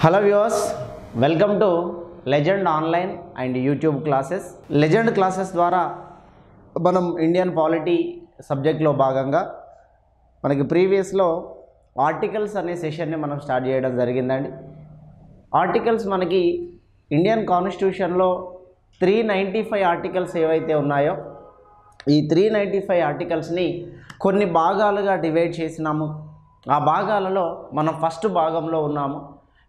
Hello viewers, welcome to legend online and YouTube classes. Legend classes ద్వారా మనం Indian polity సబ్జెక్ట్లో భాగంగా మనకి ప్రీవియస్లో ఆర్టికల్స్ అనే సెషన్ని మనం స్టార్ట్ చేయడం జరిగిందండి. ఆర్టికల్స్ మనకి ఇండియన్ కాన్స్టిట్యూషన్లో 395 ఆర్టికల్స్ ఏవైతే ఉన్నాయో ఈ 395 ఆర్టికల్స్ని కొన్ని భాగాలుగా డివైడ్ చేసినాము. ఆ భాగాలలో మనం ఫస్ట్ భాగంలో ఉన్నాము.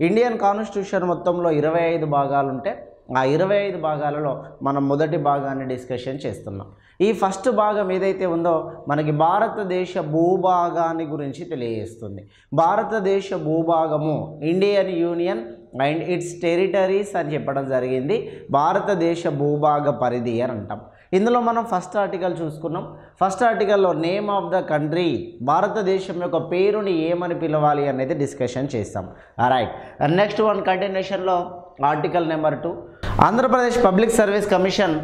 ఇండియన్ కాన్స్టిట్యూషన్ మొత్తంలో 25 భాగాలు ఉంటే ఆ 25 భాగాలలో మనం మొదటి భాగాన్ని డిస్కషన్ చేస్తున్నాం. ఈ ఫస్ట్ భాగం ఏదైతే ఉందో మనకి భారతదేశ భూభాగాన్ని గురించి తెలియజేస్తుంది. భారతదేశ భూభాగము Indian union and its territories అని చెప్పడం జరిగింది. భారతదేశ భూభాగ పరిధి అని అంటాం. ఇందులో మనం ఫస్ట్ ఆర్టికల్ చూసుకున్నాం. ఫస్ట్ ఆర్టికల్లో నేమ్ ఆఫ్ ద కంట్రీ, భారతదేశం యొక్క పేరుని ఏమని పిలవాలి అనేది డిస్కషన్ చేస్తాం. రైట్, నెక్స్ట్ వన్ కంటిన్యూషన్లో article number 2, Andhra Pradesh public service commission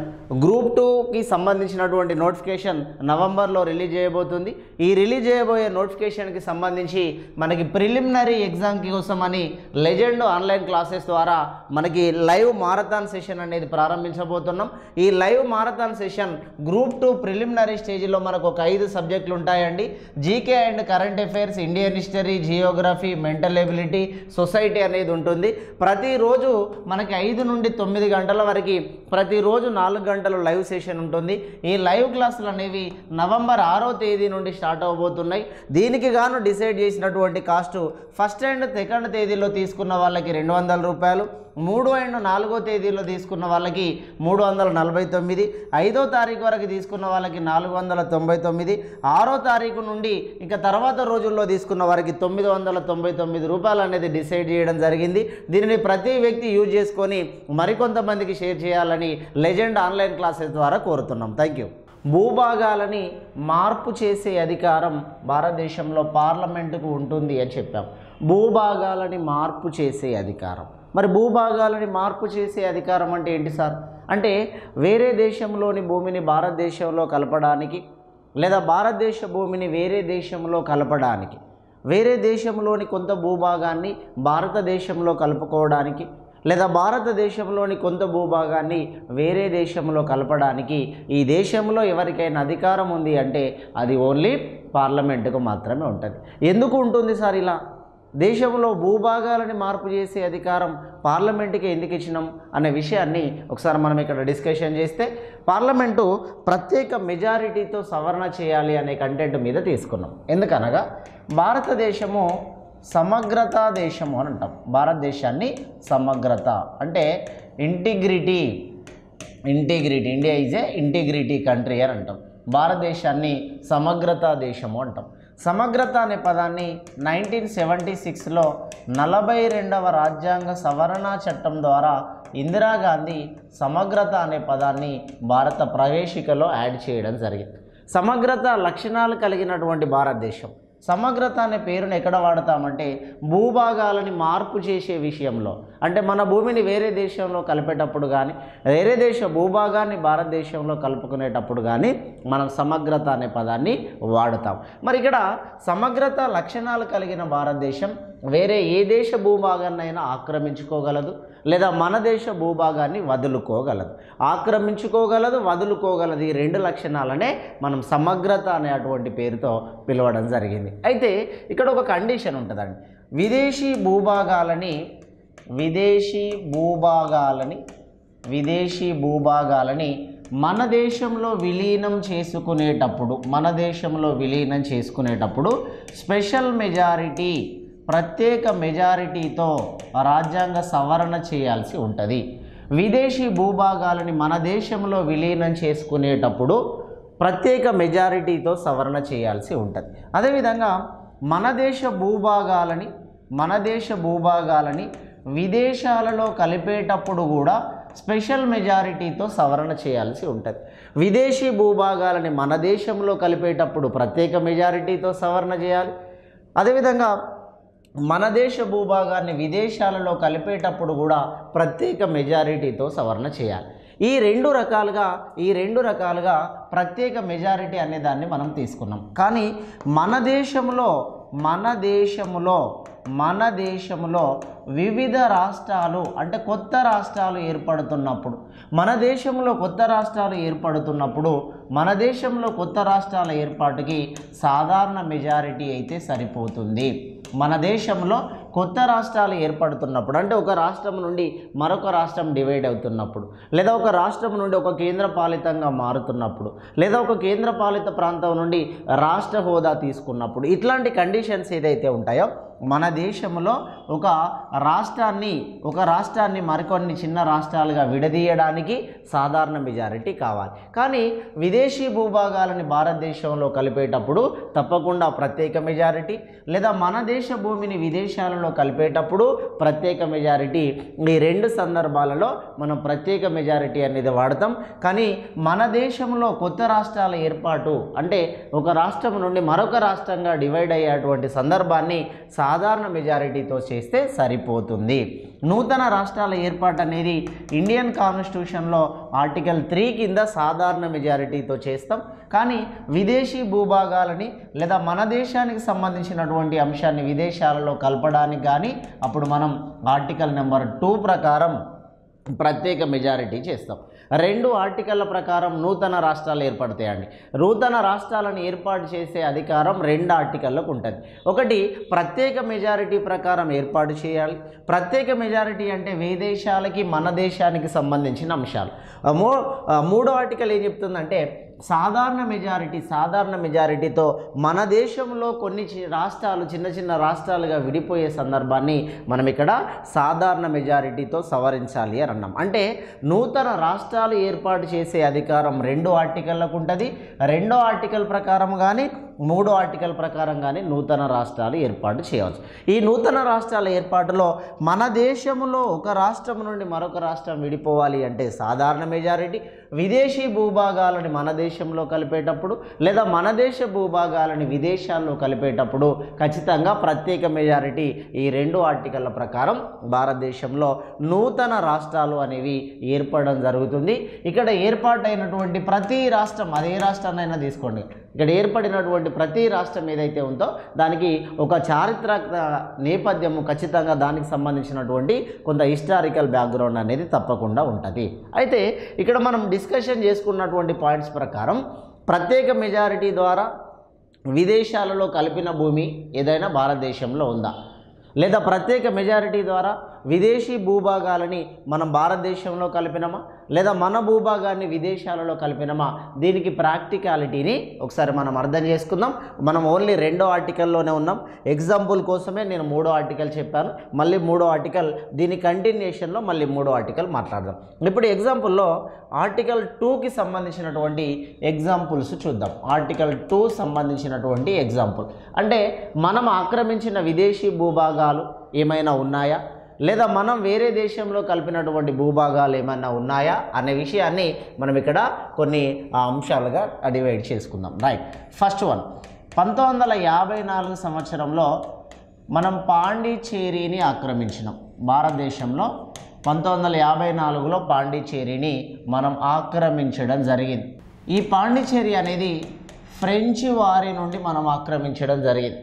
group 2కి సంబంధించినటువంటి నోటిఫికేషన్ నవంబర్లో రిలీజ్ చేయబోతుంది. ఈ రిలీజ్ చేయబోయే నోటిఫికేషన్కి సంబంధించి మనకి ప్రిలిమినరీ ఎగ్జామ్కి కోసమని లెజెండ్ ఆన్లైన్ క్లాసెస్ ద్వారా మనకి లైవ్ మారథాన్ సెషన్ అనేది ప్రారంభించబోతున్నాం. ఈ live marathon session group 2 preliminary స్టేజ్లో మనకు ఒక 5 సబ్జెక్టులు ఉంటాయండి. GK and current affairs, Indian history, Geography, mental ability, society అనేది ఉంటుంది. ప్రతిరోజు మనకి 5 నుండి 9 గంటల వరకు ప్రతిరోజు 4 గంటలు లైవ్ సెషన్ ఉంటుంది. ఈ లైవ్ క్లాసులు అనేవి నవంబర్ 6వ తేదీ నుండి స్టార్ట్ అవబోతున్నాయి. దీనికి గాను డిసైడ్ చేసినటువంటి కాస్ట్ ఫస్ట్ అండ్ సెకండ్ తేదీలో తీసుకున్న వాళ్ళకి 200 రూపాయలు, 3 అండ్ 4వ తేదీలో తీసుకున్న వాళ్ళకి 349, 5వ తారీఖు వరకు తీసుకున్న వాళ్ళకి 499, 6వ తారీఖు నుండి ఇంకా తర్వాత రోజుల్లో తీసుకున్న వారికి 999 రూపాయలు అనేది డిసైడ్ చేయడం జరిగింది. దీనిని ప్రతి వ్యక్తి యూజ్ చేసుకొని మరికొంతమందికి షేర్ చేయాలని లెజెండ్ ఆన్లైన్ క్లాసెస్ ద్వారా కోరుతున్నాం. Thank you. భూభాగాలని మార్పు చేసే అధికారం భారతదేశంలో పార్లమెంటుకు ఉంటుంది అని చెప్పాం. భూభాగాలని మార్పు చేసే అధికారం. మరి భూభాగాలని మార్పు చేసే అధికారం అంటే ఏంటి సార్? అంటే వేరే దేశంలోని భూమిని భారతదేశంలో కలపడానికి, లేదా భారతదేశ భూమిని వేరే దేశంలో కలపడానికి, వేరే దేశంలోని కొంత భూభాగాన్ని భారతదేశంలో కలుపుకోవడానికి, లేదా భారతదేశంలోని కొంత భూభాగాన్ని వేరే దేశంలో కలపడానికి ఈ దేశంలో ఎవరికైనా అధికారం ఉంది అంటే అది ఓన్లీ పార్లమెంటుకు మాత్రమే ఉంటుంది. ఎందుకు ఉంటుంది సార్ ఇలా? దేశంలో భూభాగాలని మార్పు చేసే అధికారం పార్లమెంటుకి ఎందుకు ఇచ్చినాం అనే విషయాన్ని ఒకసారి మనం ఇక్కడ డిస్కషన్ చేస్తే, పార్లమెంటు ప్రత్యేక మెజారిటీతో సవరణ చేయాలి అనే కంటెంట్ మీద తీసుకున్నాం. ఎందుకనగా భారతదేశము సమగ్రతా దేశము అని అంటాం. భారతదేశాన్ని సమగ్రత అంటే integrity, India is a integrity country అని అంటాం. భారతదేశాన్ని సమగ్రతా దేశము అంటాం. సమగ్రత అనే పదాన్ని 1976లో 42వ రాజ్యాంగ సవరణ చట్టం ద్వారా ఇందిరాగాంధీ సమగ్రత అనే పదాన్ని భారత ప్రవేశికలో యాడ్ చేయడం జరిగింది. సమగ్రత లక్షణాలు కలిగినటువంటి భారతదేశం. సమగ్రత అనే పేరును ఎక్కడ వాడతామంటే భూభాగాలని మార్పు చేసే విషయంలో, అంటే మన భూమిని వేరే దేశంలో కలిపేటప్పుడు కానీ, వేరే దేశ భూభాగాన్ని భారతదేశంలో కలుపుకునేటప్పుడు కానీ మనం సమగ్రత అనే పదాన్ని వాడతాం. మరి ఇక్కడ సమగ్రత లక్షణాలు కలిగిన భారతదేశం వేరే ఏ దేశ భూభాగాన్నైనా ఆక్రమించుకోగలదు, లేదా మన దేశ భూభాగాన్ని వదులుకోగలదు. ఆక్రమించుకోగలదు, వదులుకోగలదు. ఈ 2 లక్షణాలనే మనం సమగ్రత అనే అటువంటి పేరుతో పిలవడం జరిగింది. అయితే ఇక్కడ ఒక కండిషన్ ఉంటుందండి. విదేశీ భూభాగాలని మన దేశంలో విలీనం చేసుకునేటప్పుడు స్పెషల్ మెజారిటీ, ప్రత్యేక మెజారిటీతో రాజ్యాంగ సవరణ చేయాల్సి ఉంటుంది. విదేశీ భూభాగాలని మన దేశంలో విలీనం చేసుకునేటప్పుడు ప్రత్యేక మెజారిటీతో సవరణ చేయాల్సి ఉంటుంది. అదేవిధంగా మన దేశ భూభాగాలని విదేశాలలో కలిపేటప్పుడు కూడా స్పెషల్ మెజారిటీతో సవరణ చేయాల్సి ఉంటుంది. విదేశీ భూభాగాలని మన దేశంలో కలిపేటప్పుడు ప్రత్యేక మెజారిటీతో సవరణ చేయాలి. అదేవిధంగా మన దేశ భూభాగాన్ని విదేశాలలో కలిపేటప్పుడు కూడా ప్రత్యేక మెజారిటీతో సవరణ చేయాలి. ఈ రెండు రకాలుగా ప్రత్యేక మెజారిటీ అనే దాన్ని మనం తీసుకున్నాం. కానీ మన దేశంలో మన దేశంలో వివిధ రాష్ట్రాలు అంటే కొత్త రాష్ట్రాలు ఏర్పడుతున్నప్పుడు, మన దేశంలో కొత్త రాష్ట్రాలు ఏర్పడుతున్నప్పుడు మన దేశంలో కొత్త రాష్ట్రాల ఏర్పాటుకి సాధారణ మెజారిటీ అయితే సరిపోతుంది. మన దేశంలో కొత్త రాష్ట్రాలు ఏర్పడుతున్నప్పుడు అంటే ఒక రాష్ట్రం నుండి మరొక రాష్ట్రం డివైడ్ అవుతున్నప్పుడు, లేదా ఒక రాష్ట్రం నుండి ఒక కేంద్రపాలితంగా మారుతున్నప్పుడు, లేదా ఒక కేంద్రపాలిత ప్రాంతం నుండి రాష్ట్ర హోదా తీసుకున్నప్పుడు, ఇట్లాంటి కండిషన్స్ ఏదైతే ఉంటాయో మన దేశంలో ఒక రాష్ట్రాన్ని మరికొన్ని చిన్న రాష్ట్రాలుగా విడదీయడానికి సాధారణ మెజారిటీ కావాలి. కానీ విదేశీ భూభాగాలని భారతదేశంలో కలిపేటప్పుడు తప్పకుండా ప్రత్యేక మెజారిటీ, లేదా మన దేశ భూమిని విదేశాలలో కలిపేటప్పుడు ప్రత్యేక మెజారిటీ, ఈ రెండు సందర్భాలలో మనం ప్రత్యేక మెజారిటీ అనేది వాడతాం. కానీ మన దేశంలో కొత్త రాష్ట్రాల ఏర్పాటు అంటే ఒక రాష్ట్రం నుండి మరొక రాష్ట్రంగా డివైడ్ అయ్యేటువంటి సందర్భాన్ని సాధారణ మెజారిటీతో చేస్తే సరిపోతుంది. నూతన రాష్ట్రాల ఏర్పాటు అనేది ఇండియన్ కాన్స్టిట్యూషన్లో ఆర్టికల్ 3 కింద సాధారణ మెజారిటీతో చేస్తాం. కానీ విదేశీ భూభాగాలని లేదా మన దేశానికి సంబంధించినటువంటి అంశాన్ని విదేశాలలో కలపడానికి కానీ అప్పుడు మనం ఆర్టికల్ నెంబర్ 2 ప్రకారం ప్రత్యేక మెజారిటీ చేస్తాం. 2 ఆర్టికల్ల ప్రకారం నూతన రాష్ట్రాలు ఏర్పడతాయండి. నూతన రాష్ట్రాలను ఏర్పాటు చేసే అధికారం 2 ఆర్టికల్లకు ఉంటుంది. ఒకటి ప్రత్యేక మెజారిటీ ప్రకారం ఏర్పాటు చేయాలి. ప్రత్యేక మెజారిటీ అంటే విదేశాలకి మన దేశానికి సంబంధించిన అంశాలు. మూడో ఆర్టికల్ ఏం చెప్తుందంటే సాధారణ మెజారిటీతో మన దేశంలో కొన్ని రాష్ట్రాలు చిన్న చిన్న రాష్ట్రాలుగా విడిపోయే సందర్భాన్ని మనం ఇక్కడ సాధారణ మెజారిటీతో సవరించాలి అని అన్నాం. అంటే నూతన రాష్ట్రాలు ఏర్పాటు చేసే అధికారం 2 ఆర్టికల్లకు ఉంటుంది. 2వ ఆర్టికల్ ప్రకారం కానీ 3వ ఆర్టికల్ ప్రకారం కానీ నూతన రాష్ట్రాలు ఏర్పాటు చేయవచ్చు. ఈ నూతన రాష్ట్రాల ఏర్పాటులో మన దేశంలో ఒక రాష్ట్రం నుండి మరొక రాష్ట్రం విడిపోవాలి అంటే సాధారణ మెజారిటీ, విదేశీ భూభాగాలని మన దేశంలో కలిపేటప్పుడు లేదా మన దేశ భూభాగాలని విదేశాల్లో కలిపేటప్పుడు ఖచ్చితంగా ప్రత్యేక మెజారిటీ. ఈ 2 ఆర్టికల్ల ప్రకారం భారతదేశంలో నూతన రాష్ట్రాలు అనేవి ఏర్పడడం జరుగుతుంది. ఇక్కడ ఏర్పాటైనటువంటి ప్రతి రాష్ట్రం, అదే రాష్ట్రాన్నైనా తీసుకోండి, ఇక్కడ ఏర్పడినటువంటి ప్రతి రాష్ట్రం ఏదైతే ఉందో దానికి ఒక చారిత్రక నేపథ్యము ఖచ్చితంగా దానికి సంబంధించినటువంటి కొంత హిస్టారికల్ బ్యాక్గ్రౌండ్ అనేది తప్పకుండా ఉంటుంది. అయితే ఇక్కడ మనం డిస్కషన్ చేసుకున్నటువంటి పాయింట్స్ ప్రకారం ప్రత్యేక మెజారిటీ ద్వారా విదేశాలలో కలిపిన భూమి ఏదైనా భారతదేశంలో ఉందా, లేదా ప్రత్యేక మెజారిటీ ద్వారా విదేశీ భూభాగాలని మనం భారతదేశంలో కలిపినమా, లేదా మన భూభాగాన్ని విదేశాలలో కలిపినమా, దీనికి ప్రాక్టికాలిటీని ఒకసారి మనం అర్థం చేసుకుందాం. మనం ఓన్లీ 2వ ఆర్టికల్లోనే ఉన్నాం. ఎగ్జాంపుల్ కోసమే నేను 3వ ఆర్టికల్ చెప్పాను. మళ్ళీ 3వ ఆర్టికల్ దీని కంటిన్యూషన్లో మళ్ళీ 3వ ఆర్టికల్ మాట్లాడదాం. ఇప్పుడు ఎగ్జాంపుల్లో ఆర్టికల్ 2కి సంబంధించినటువంటి ఎగ్జాంపుల్స్ చూద్దాం. ఆర్టికల్ 2 సంబంధించినటువంటి ఎగ్జాంపుల్ అంటే మనం ఆక్రమించిన విదేశీ భూభాగాలు ఏమైనా ఉన్నాయా, లేదా మనం వేరే దేశంలో కలిపినటువంటి భూభాగాలు ఏమైనా ఉన్నాయా అనే విషయాన్ని మనం ఇక్కడ కొన్ని అంశాలుగా డివైడ్ చేసుకుందాం. రైట్, ఫస్ట్ వన్ 1954 సంవత్సరంలో మనం పాండిచ్చేరిని ఆక్రమించినాం. భారతదేశంలో 1954లో పాండిచ్చేరిని మనం ఆక్రమించడం జరిగింది. ఈ పాండిచ్చేరి అనేది ఫ్రెంచ్ వారి నుండి మనం ఆక్రమించడం జరిగింది.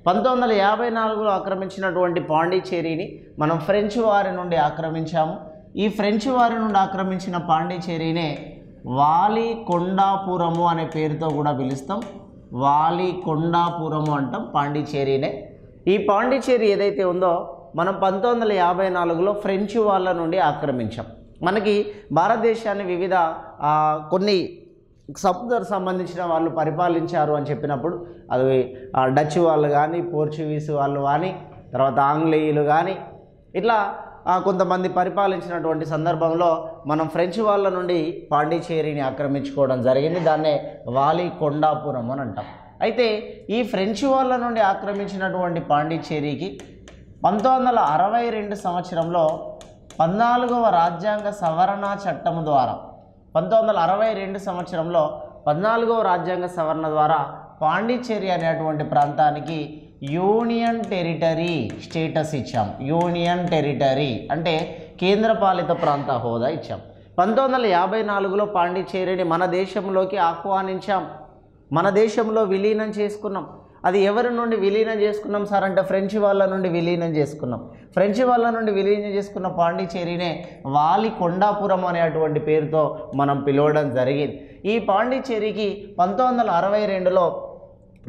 1954లో ఆక్రమించినటువంటి పాండిచ్చేరిని మనం ఫ్రెంచ్ వారి నుండి ఆక్రమించాము. ఈ ఫ్రెంచ్ వారి నుండి ఆక్రమించిన పాండిచ్చేరినే వాలికొండాపురము అనే పేరుతో కూడా పిలుస్తాం. వాలికొండాపురము అంటాం పాండిచ్చేరినే. ఈ పాండిచ్చేరి ఏదైతే ఉందో మనం 1954లో ఫ్రెంచ్ వాళ్ళ నుండి ఆక్రమించాం. మనకి భారతదేశాన్ని వివిధ కొన్ని సంబంధించిన వాళ్ళు పరిపాలించారు అని చెప్పినప్పుడు అది డచ్ వాళ్ళు కానీ, పోర్చుగీస్ వాళ్ళు కానీ, తర్వాత ఆంగ్లేయులు కానీ ఇట్లా కొంతమంది పరిపాలించినటువంటి సందర్భంలో మనం ఫ్రెంచ్ వాళ్ళ నుండి పాండిచ్చేరిని ఆక్రమించుకోవడం జరిగింది. దాన్నే వాలికొండాపురం అని అంటాం. అయితే ఈ ఫ్రెంచ్ వాళ్ళ నుండి ఆక్రమించినటువంటి పాండిచ్చేరికి 1962 సంవత్సరంలో 14వ రాజ్యాంగ సవరణ చట్టము ద్వారా 1962 సంవత్సరంలో 14వ రాజ్యాంగ సవరణ ద్వారా పాండిచ్చేరి అనేటువంటి ప్రాంతానికి యూనియన్ టెరిటరీ స్టేటస్ ఇచ్చాం. యూనియన్ టెరిటరీ అంటే కేంద్రపాలిత ప్రాంత హోదా ఇచ్చాం. 1954లో పాండిచ్చేరిని మన దేశంలోకి ఆహ్వానించాం, మన దేశంలో విలీనం చేసుకున్నాం. అది ఎవరి నుండి విలీనం చేసుకున్నాం సార్ అంటే ఫ్రెంచ్ వాళ్ళ నుండి విలీనం చేసుకున్నాం. ఫ్రెంచ్ వాళ్ళ నుండి విలీనం చేసుకున్న పాండిచ్చేరినే వాలికొండాపురం అనేటువంటి పేరుతో మనం పిలవడం జరిగింది. ఈ పాండిచ్చేరికి 1962లో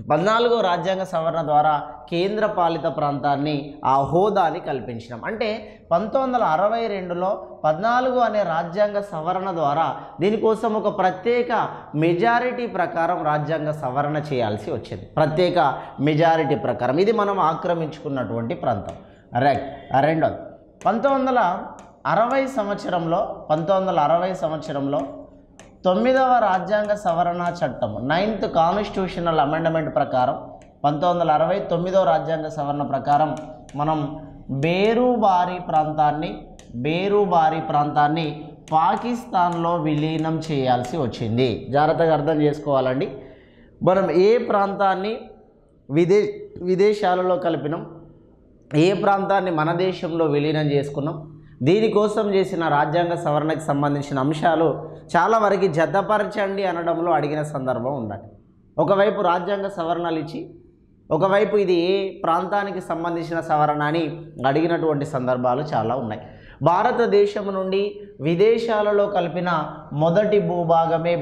14వ రాజ్యాంగ సవరణ ద్వారా కేంద్ర పాలిత ప్రాంతాన్ని ఆ హోదాని కల్పించినాం. అంటే 1962లో 14 అనే రాజ్యాంగ సవరణ ద్వారా దీనికోసం ఒక ప్రత్యేక మెజారిటీ ప్రకారం రాజ్యాంగ సవరణ చేయాల్సి వచ్చింది. ప్రత్యేక మెజారిటీ ప్రకారం ఇది మనం ఆక్రమించుకున్నటువంటి ప్రాంతం. రైట్. రెండోది 1960 సంవత్సరంలో 9వ రాజ్యాంగ సవరణ చట్టం 9th కాన్స్టిట్యూషనల్ అమెండ్మెంట్ ప్రకారం 1960 రాజ్యాంగ సవరణ ప్రకారం మనం బేరుబారి ప్రాంతాన్ని పాకిస్తాన్లో విలీనం చేయాల్సి వచ్చింది. జాగ్రత్తగా అర్థం చేసుకోవాలండి. మనం ఏ ప్రాంతాన్ని విదేశాలలో కలిపినాం, ఏ ప్రాంతాన్ని మన దేశంలో విలీనం చేసుకున్నాం, దీనికోసం చేసిన రాజ్యాంగ సవరణకు సంబంధించిన అంశాలు చాలా వరకు జతపరచండి అనడంలో అడిగిన సందర్భం ఉండాలి. ఒకవైపు రాజ్యాంగ సవరణలు ఇచ్చి ఒకవైపు ఇది ఏ ప్రాంతానికి సంబంధించిన సవరణ అని అడిగినటువంటి సందర్భాలు చాలా ఉన్నాయి. భారతదేశం నుండి విదేశాలలో కలిపిన మొదటి భూభాగమే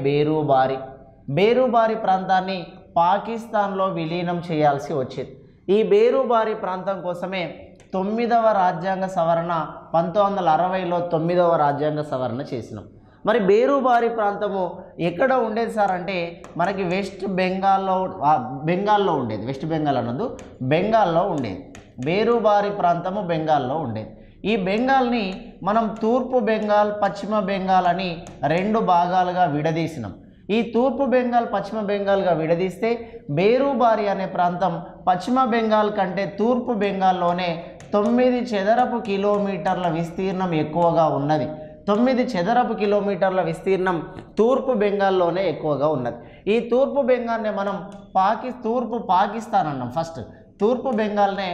బేరుబారి ప్రాంతాన్ని పాకిస్తాన్లో విలీనం చేయాల్సి వచ్చింది. ఈ బేరుబారి ప్రాంతం కోసమే 9వ రాజ్యాంగ సవరణ 1960లో 9వ రాజ్యాంగ సవరణ చేసినాం. మరి బేరుబారి ప్రాంతము ఎక్కడ ఉండేది సార్ అంటే మనకి వెస్ట్ బెంగాల్లో ఉండేది. వెస్ట్ బెంగాల్ అన్నది బెంగాల్లో ఉండేది. బేరుబారి ప్రాంతము బెంగాల్లో ఉండేది. ఈ బెంగాల్ని మనం తూర్పు బెంగాల్, పశ్చిమ బెంగాల్ అని 2 భాగాలుగా విడదీసినాం. ఈ తూర్పు బెంగాల్, పశ్చిమ బెంగాల్గా విడదీస్తే బేరుబారి అనే ప్రాంతం పశ్చిమ బెంగాల్ కంటే తూర్పు బెంగాల్లోనే 9 చదరపు కిలోమీటర్ల విస్తీర్ణం ఎక్కువగా ఉన్నది. 9 చదరపు కిలోమీటర్ల విస్తీర్ణం తూర్పు బెంగాల్లోనే ఎక్కువగా ఉన్నది. ఈ తూర్పు బెంగాల్నే మనం తూర్పు పాకిస్తాన్ అన్నాం. ఫస్ట్ తూర్పు బెంగాల్నే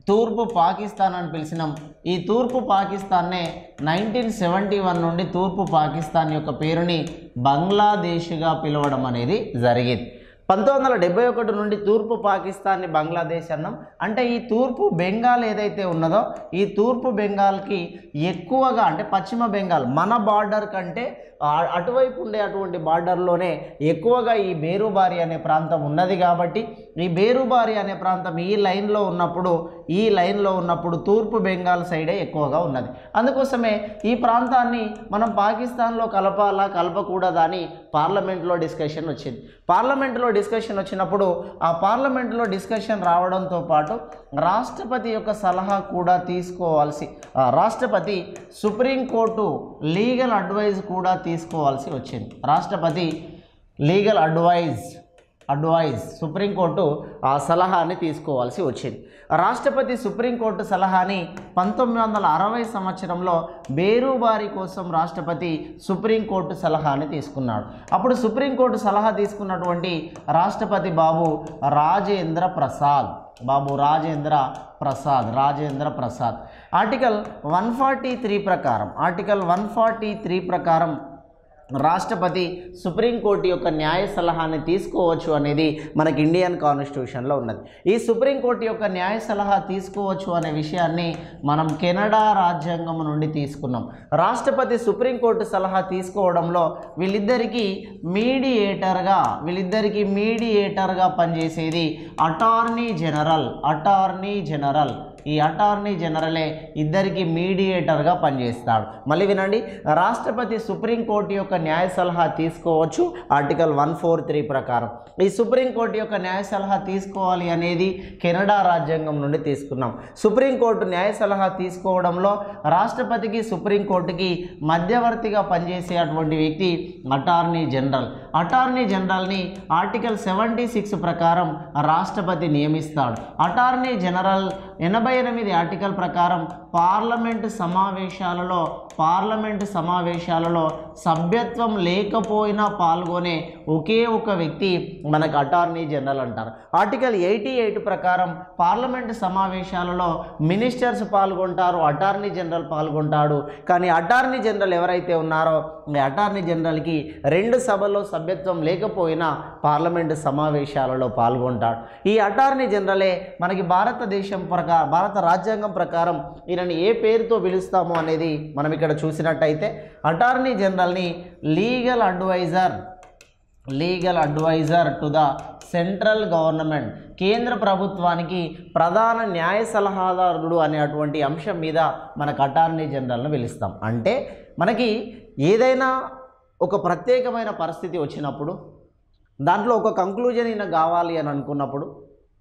తూర్పు పాకిస్తాన్ అని పిలిచినాం. ఈ తూర్పు పాకిస్తాన్నే 1971 నుండి తూర్పు పాకిస్తాన్ యొక్క పేరుని బంగ్లాదేశ్గా పిలవడం అనేది జరిగింది. 1971 నుండి తూర్పు పాకిస్తాన్ని బంగ్లాదేశ్ అన్నాం. అంటే ఈ తూర్పు బెంగాల్ ఏదైతే ఉన్నదో ఈ తూర్పు బెంగాల్కి ఎక్కువగా అంటే పశ్చిమ బెంగాల్ మన బార్డర్ కంటే అటువైపు ఉండే అటువంటి బార్డర్లోనే ఎక్కువగా ఈ బేరుబారి అనే ప్రాంతం ఉన్నది. కాబట్టి ఈ బేరుబారి అనే ప్రాంతం ఈ లైన్లో ఉన్నప్పుడు తూర్పు బెంగాల్ సైడే ఎక్కువగా ఉన్నది. అందుకోసమే ఈ ప్రాంతాన్ని మనం పాకిస్తాన్లో కలపకూడదా అని పార్లమెంట్లో డిస్కషన్ వచ్చింది. పార్లమెంట్లో డిస్కషన్ వచ్చినప్పుడు ఆ పార్లమెంట్లో డిస్కషన్ రావడంతో పాటు రాష్ట్రపతి యొక్క సలహా కూడా రాష్ట్రపతి సుప్రీంకోర్టు లీగల్ అడ్వైజ్ కూడా తీసుకోవాల్సి వచ్చింది. రాష్ట్రపతి లీగల్ అడ్వైజ్ సుప్రీంకోర్టు ఆ సలహాని తీసుకోవాల్సి వచ్చింది. రాష్ట్రపతి సుప్రీంకోర్టు సలహాని 1960 సంవత్సరంలో బేరుబారి కోసం రాష్ట్రపతి సుప్రీంకోర్టు సలహాని తీసుకున్నాడు. అప్పుడు సుప్రీంకోర్టు సలహా తీసుకున్నటువంటి రాష్ట్రపతి బాబు రాజేంద్ర ప్రసాద్ ఆర్టికల్ 143 ప్రకారం రాష్ట్రపతి సుప్రీంకోర్టు యొక్క న్యాయ సలహాని తీసుకోవచ్చు అనేది మనకి ఇండియన్ కాన్స్టిట్యూషన్లో ఉన్నది. ఈ సుప్రీంకోర్టు యొక్క న్యాయ సలహా తీసుకోవచ్చు అనే విషయాన్ని మనం కెనడా రాజ్యాంగం నుండి తీసుకున్నాం. రాష్ట్రపతి సుప్రీంకోర్టు సలహా తీసుకోవడంలో వీళ్ళిద్దరికీ మీడియేటర్గా పనిచేసేది అటార్నీ జనరల్. ఈ అటార్నీ జనరలే ఇద్దరికి మీడియేటర్గా పనిచేస్తాడు. మళ్ళీ వినండి, రాష్ట్రపతి సుప్రీంకోర్టు యొక్క న్యాయ సలహా తీసుకోవచ్చు ఆర్టికల్ 143 ప్రకారం. ఈ సుప్రీంకోర్టు యొక్క న్యాయ సలహా తీసుకోవాలి అనేది కెనడా రాజ్యాంగం నుండి తీసుకున్నాం. సుప్రీంకోర్టు న్యాయ సలహా తీసుకోవడంలో రాష్ట్రపతికి సుప్రీంకోర్టుకి మధ్యవర్తిగా పనిచేసే అటువంటి వ్యక్తి అటార్నీ జనరల్ని ఆర్టికల్ 76 ప్రకారం రాష్ట్రపతి నియమిస్తాడు. అటార్నీ జనరల్ 88 ఆర్టికల్ ప్రకారం పార్లమెంటు సమావేశాలలో సభ్యత్వం లేకపోయినా పాల్గొనే ఒకే ఒక వ్యక్తి మనకు అటార్నీ జనరల్ అంటారు. ఆర్టికల్ 88 ప్రకారం పార్లమెంటు సమావేశాలలో మినిస్టర్స్ పాల్గొంటారు, అటార్నీ జనరల్ పాల్గొంటాడు. కానీ అటార్నీ జనరల్ ఎవరైతే ఉన్నారో అటార్నీ జనరల్కి 2 సభల్లో సభ్యత్వం లేకపోయినా పార్లమెంటు సమావేశాలలో పాల్గొంటాడు. ఈ అటార్నీ జనరలే మనకి భారత రాజ్యాంగం ప్రకారం ఈయనని ఏ పేరుతో పిలుస్తామో అనేది మనం ఇక్కడ చూసినట్టయితే అటార్నీ జనరల్ని legal adviser to the central government, కేంద్ర ప్రభుత్వానికి ప్రధాన న్యాయ సలహాదారుడు అనేటువంటి అంశం మీద మనకు అటార్నీ జనరల్ను పిలుస్తాం. అంటే మనకి ఏదైనా ఒక ప్రత్యేకమైన పరిస్థితి వచ్చినప్పుడు దాంట్లో ఒక కంక్లూజన్ ఈయన కావాలి అని అనుకున్నప్పుడు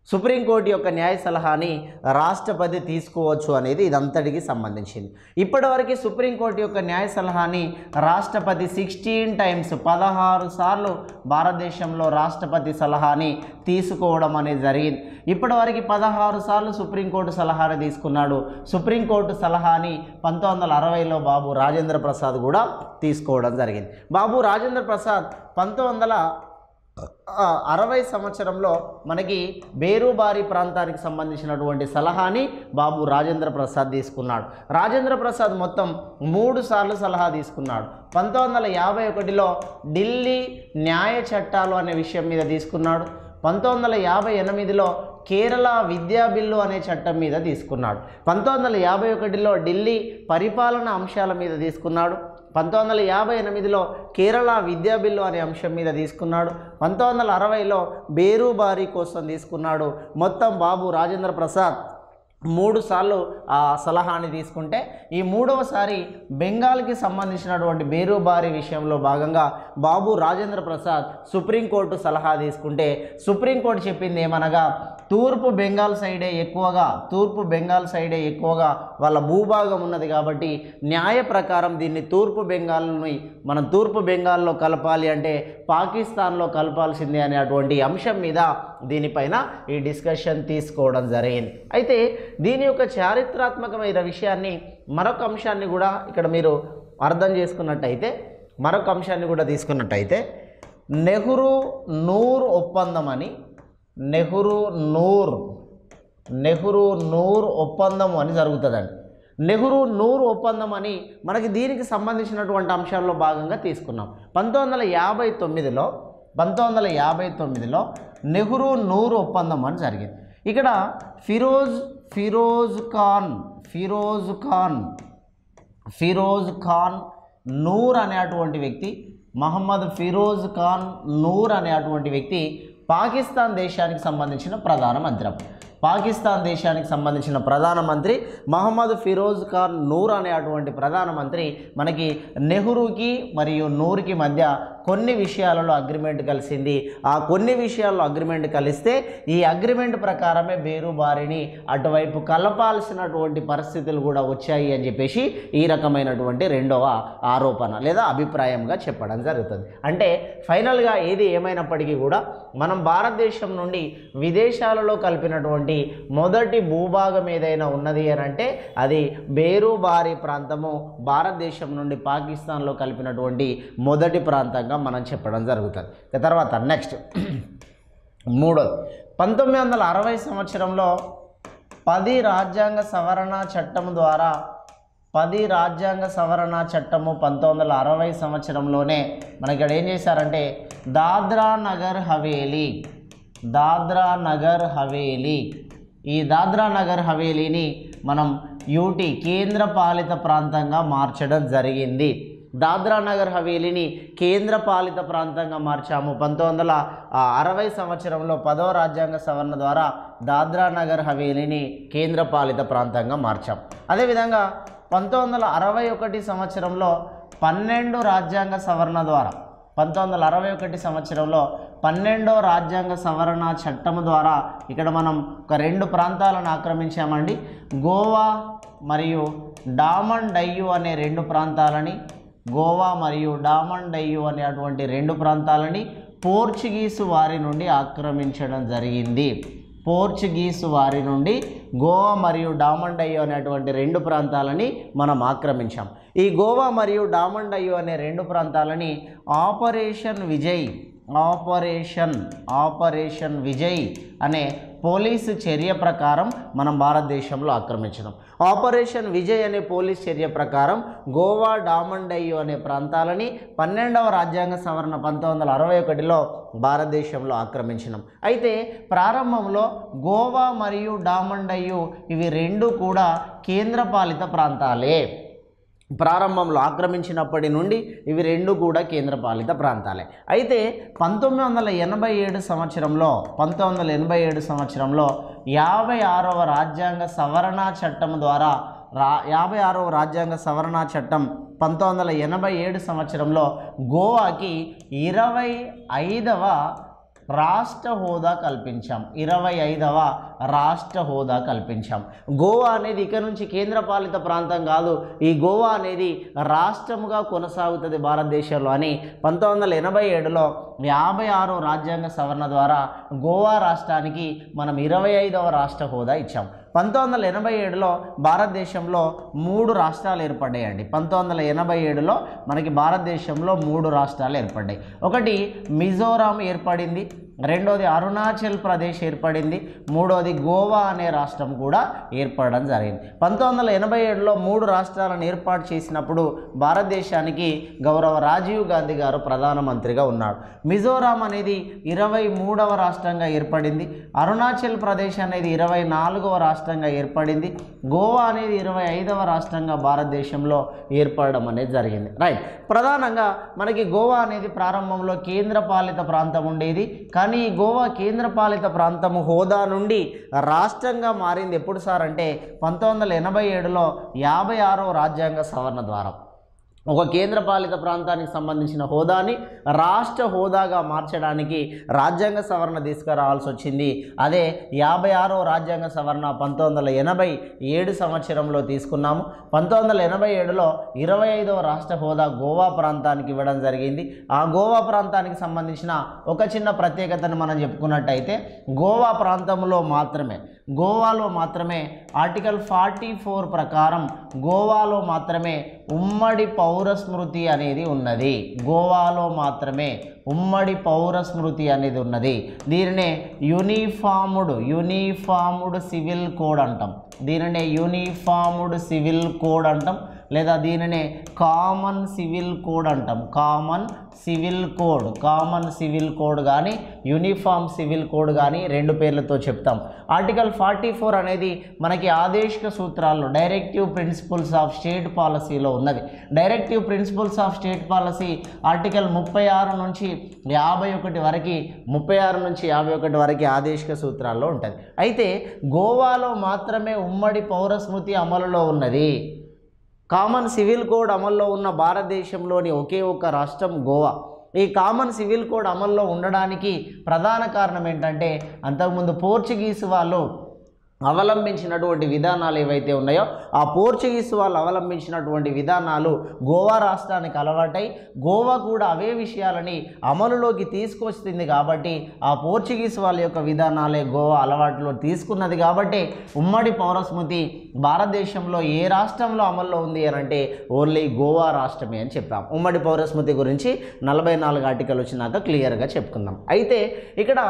సుప్రీంకోర్టు యొక్క న్యాయ సలహాని రాష్ట్రపతి తీసుకోవచ్చు అనేది ఇదంతటికి సంబంధించింది. ఇప్పటివరకు సుప్రీంకోర్టు యొక్క న్యాయ సలహాని రాష్ట్రపతి 16 సార్లు భారతదేశంలో రాష్ట్రపతి సలహాని తీసుకోవడం అనేది జరిగింది. ఇప్పటివరకు 16 సార్లు సుప్రీంకోర్టు సలహాని తీసుకున్నాడు. సుప్రీంకోర్టు సలహాని 1960లో బాబు రాజేంద్ర ప్రసాద్ కూడా తీసుకోవడం జరిగింది. బాబు రాజేంద్ర ప్రసాద్ 1960 సంవత్సరంలో మనకి బేరుబారి ప్రాంతానికి సంబంధించినటువంటి సలహాని బాబు రాజేంద్ర ప్రసాద్ తీసుకున్నాడు. రాజేంద్ర ప్రసాద్ మొత్తం 3 సార్లు సలహా తీసుకున్నాడు. 1951లో ఢిల్లీ న్యాయ చట్టాలు అనే విషయం మీద తీసుకున్నాడు. 1958లో కేరళ విద్యా బిల్లు అనే చట్టం మీద తీసుకున్నాడు. 1951లో ఢిల్లీ పరిపాలన అంశాల మీద తీసుకున్నాడు. 1958లో కేరళ విద్యా బిల్లు అనే అంశం మీద తీసుకున్నాడు. 1960లో బేరుబారి కోసం తీసుకున్నాడు. మొత్తం బాబు రాజేంద్ర ప్రసాద్ 3 సార్లు ఆ సలహాని తీసుకుంటే ఈ 3వసారి బెంగాల్కి సంబంధించినటువంటి బేరుబారి విషయంలో భాగంగా బాబు రాజేంద్ర ప్రసాద్ సుప్రీంకోర్టు సలహా తీసుకుంటే సుప్రీంకోర్టు చెప్పింది ఏమనగా తూర్పు బెంగాల్ సైడే ఎక్కువగా వాళ్ళ భూభాగం ఉన్నది కాబట్టి న్యాయ ప్రకారం దీన్ని మనం తూర్పు బెంగాల్లో కలపాలి అంటే పాకిస్తాన్లో కలపాల్సిందే అనేటువంటి అంశం మీద దీనిపైన ఈ డిస్కషన్ తీసుకోవడం జరిగింది. అయితే దీని యొక్క చారిత్రాత్మకమైన విషయాన్ని మరొక అంశాన్ని కూడా ఇక్కడ మీరు అర్థం చేసుకున్నట్టయితే నెహ్రూ నూర్ ఒప్పందం అని జరుగుతుందండి. నెహ్రూ నూర్ ఒప్పందం అని మనకి దీనికి సంబంధించినటువంటి అంశాల్లో భాగంగా తీసుకున్నాం. 1959లో నెహ్రూ నూర్ ఒప్పందం అని జరిగింది. ఇక్కడ ఫిరోజ్ ఖాన్ నూర్ అనేటువంటి వ్యక్తి, మహమ్మద్ ఫిరోజ్ ఖాన్ నూర్ అనేటువంటి వ్యక్తి పాకిస్తాన్ దేశానికి సంబంధించిన ప్రధానమంత్రి మహమ్మద్ ఫిరోజ్ ఖాన్ నూర్ అనేటువంటి ప్రధానమంత్రి మనకి నెహ్రూకి మరియు నూర్కి మధ్య కొన్ని విషయాలలో అగ్రిమెంట్ కలిసింది. ఆ కొన్ని విషయాల్లో అగ్రిమెంట్ కలిస్తే ఈ అగ్రిమెంట్ ప్రకారమే బేరుబారిని అటువైపు కలపాల్సినటువంటి పరిస్థితులు కూడా వచ్చాయి అని చెప్పేసి ఈ రకమైనటువంటి రెండవ ఆరోపణ లేదా అభిప్రాయంగా చెప్పడం జరుగుతుంది. అంటే ఫైనల్గా ఏది ఏమైనప్పటికీ కూడా మనం భారతదేశం నుండి విదేశాలలో కలిపినటువంటి మొదటి భూభాగం ఏదైనా ఉన్నది అని అంటే అది బేరుబారి ప్రాంతము భారతదేశం నుండి పాకిస్తాన్లో కలిపినటువంటి మొదటి ప్రాంతంగా మనం చెప్పడం జరుగుతుంది. తర్వాత నెక్స్ట్ 3వ 1960 సంవత్సరంలో 10 రాజ్యాంగ సవరణ చట్టము 1960 సంవత్సరంలోనే మనకి ఇక్కడ ఏం చేశారంటే దాద్రా నగర్ హవేలీని మనం యూటీ కేంద్ర పాలిత ప్రాంతంగా మార్చడం జరిగింది. దాద్రా నగర్ హవేలీని కేంద్ర పాలిత ప్రాంతంగా మార్చాము. 1960 సంవత్సరంలో 10వ రాజ్యాంగ సవరణ ద్వారా దాద్రా నగర్ హవేలీని కేంద్ర పాలిత ప్రాంతంగా మార్చాం. అదేవిధంగా 1961 సంవత్సరంలో 12 రాజ్యాంగ సవరణ ద్వారా 1961 సంవత్సరంలో 12వ రాజ్యాంగ సవరణ చట్టము ద్వారా ఇక్కడ మనం ఒక 2 ప్రాంతాలను ఆక్రమించామండి. గోవా మరియు డామన్ డయ్యూ అనే 2 ప్రాంతాలని అనేటువంటి 2 ప్రాంతాలని పోర్చుగీసు వారి నుండి ఆక్రమించడం జరిగింది. పోర్చుగీసు వారి నుండి గోవా మరియు డామన్ డయ్యూ అనేటువంటి రెండు ప్రాంతాలని మనం ఆక్రమించాం. ఈ గోవా మరియు డామన్ డయ్యూ అనే రెండు ప్రాంతాలని ఆపరేషన్ విజయ్ అనే పోలీసు చర్య ప్రకారం మనం భారతదేశంలో ఆక్రమించినాం. ఆపరేషన్ విజయ్ అనే పోలీస్ చర్య ప్రకారం గోవా డామన్ డయ్యూ అనే ప్రాంతాలని 12వ రాజ్యాంగ సవరణ 1961లో భారతదేశంలో ఆక్రమించినాం. అయితే ప్రారంభంలో గోవా మరియు డామన్ డయ్యూ ఇవి రెండు కూడా కేంద్రపాలిత ప్రాంతాలే. ప్రారంభంలో ఆక్రమించినప్పటి నుండి ఇవి రెండు కూడా కేంద్రపాలిత ప్రాంతాలే. అయితే 1987 సంవత్సరంలో 56వ రాజ్యాంగ సవరణ చట్టం ద్వారా 56వ రాజ్యాంగ సవరణ చట్టం 1987 సంవత్సరంలో గోవాకి 25వ రాష్ట్ర హోదా కల్పించాం. 25వ రాష్ట్ర హోదా కల్పించాం. గోవా అనేది ఇక నుంచి కేంద్రపాలిత ప్రాంతం కాదు, ఈ గోవా అనేది రాష్ట్రముగా కొనసాగుతుంది భారతదేశంలో అని 1987లో 56వ రాజ్యాంగ సవరణ ద్వారా గోవా రాష్ట్రానికి మనం 25వ రాష్ట్ర హోదా ఇచ్చాం. 1987లో భారతదేశంలో 3 రాష్ట్రాలు ఏర్పడ్డాయండి. 1987లో మనకి భారతదేశంలో 3 రాష్ట్రాలు ఏర్పడ్డాయి. ఒకటి మిజోరాం ఏర్పడింది, రెండోది అరుణాచల్ ప్రదేశ్ ఏర్పడింది, మూడోది గోవా అనే రాష్ట్రం కూడా ఏర్పడడం జరిగింది. 1987లో 3 రాష్ట్రాలను ఏర్పాటు చేసినప్పుడు భారతదేశానికి గౌరవ రాజీవ్ గాంధీ గారు ప్రధానమంత్రిగా ఉన్నాడు. మిజోరాం అనేది 23వ రాష్ట్రంగా ఏర్పడింది, అరుణాచల్ ప్రదేశ్ అనేది 24వ రాష్ట్రంగా ఏర్పడింది, గోవా అనేది 25వ రాష్ట్రంగా భారతదేశంలో ఏర్పడడం అనేది జరిగింది. రైట్. ప్రధానంగా మనకి గోవా అనేది ప్రారంభంలో కేంద్రపాలిత ప్రాంతం ఉండేది, కానీ ఈ గోవా కేంద్రపాలిత ప్రాంతము హోదా నుండి రాష్ట్రంగా మారింది ఎప్పుడు సార్ అంటే 1987లో 56వ రాజ్యాంగ సవరణ ద్వారా. ఒక కేంద్రపాలిత ప్రాంతానికి సంబంధించిన హోదాని రాష్ట్ర హోదాగా మార్చడానికి రాజ్యాంగ సవరణ తీసుకురావాల్సి వచ్చింది. అదే 56వ రాజ్యాంగ సవరణ 1987 సంవత్సరంలో తీసుకున్నాము. 1987లో 25వ రాష్ట్ర హోదా గోవా ప్రాంతానికి ఇవ్వడం జరిగింది. ఆ గోవా ప్రాంతానికి సంబంధించిన ఒక చిన్న ప్రత్యేకతను మనం చెప్పుకున్నట్టయితే గోవాలో మాత్రమే ఆర్టికల్ 44 ప్రకారం గోవాలో మాత్రమే ఉమ్మడి పౌర స్మృతి అనేది ఉన్నది. గోవాలో మాత్రమే ఉమ్మడి పౌర స్మృతి అనేది ఉన్నది. దీనినే యూనిఫామ్డ్ సివిల్ కోడ్ అంటాం. లేదా దీనినే కామన్ సివిల్ కోడ్ అంటాం. కామన్ సివిల్ కోడ్ కానీ యూనిఫామ్ సివిల్ కోడ్ కానీ రెండు పేర్లతో చెప్తాం. ఆర్టికల్ 44 అనేది మనకి ఆదేశిక సూత్రాల్లో డైరెక్టివ్ ప్రిన్సిపల్స్ ఆఫ్ స్టేట్ పాలసీలో ఉన్నది. Directive principles of state policy article 36 నుంచి 51 వరకు ఆదేశిక సూత్రాల్లో ఉంటుంది. అయితే గోవాలో మాత్రమే ఉమ్మడి పౌర స్మృతి అమలులో ఉన్నది. కామన్ సివిల్ కోడ్ అమల్లో ఉన్న భారతదేశంలోని ఒకే ఒక్క రాష్ట్రం గోవా. ఈ కామన్ సివిల్ కోడ్ అమల్లో ఉండడానికి ప్రధాన కారణం ఏంటంటే అంతకుముందు పోర్చుగీసు వాళ్ళు అవలంబించినటువంటి విధానాలు ఏవైతే ఉన్నాయో ఆ పోర్చుగీసు వాళ్ళు అవలంబించినటువంటి విధానాలు గోవా రాష్ట్రానికి అలవాటై గోవా కూడా అవే విషయాలని అమలులోకి తీసుకొస్తుంది. కాబట్టి ఆ పోర్చుగీసు వాళ్ళ యొక్క విధానాలే గోవా అలవాటులో తీసుకున్నది. కాబట్టి ఉమ్మడి పౌరస్మృతి భారతదేశంలో ఏ రాష్ట్రంలో అమల్లో ఉంది అని అంటే ఓన్లీ గోవా రాష్ట్రమే అని చెప్పాం. ఉమ్మడి పౌరస్మృతి గురించి 44 ఆర్టికల్ వచ్చినాక క్లియర్గా చెప్పుకుందాం. అయితే ఇక్కడ